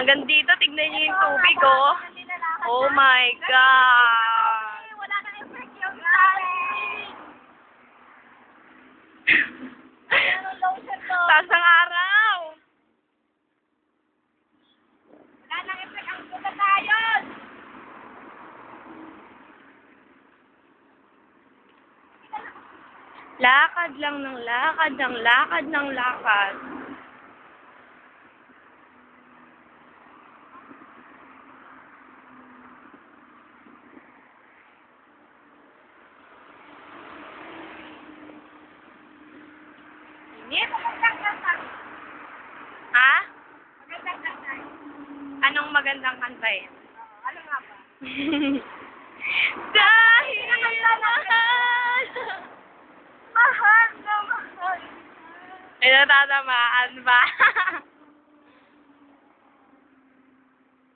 Hanggang dito, tignan niyo yung tubig, oh. Oh my God. Wala nang effect yung tubig. Ano lotion to? Tasang araw. Wala nang effect ang puta tayo. Lakad lang ng lakad ng lakad ng lakad. Init? Ha? Magandang kanta. Anong magandang kanta eh? Ano nga ba? Dahil mahal. Mahal na mahal. Ay, natatamaan ba?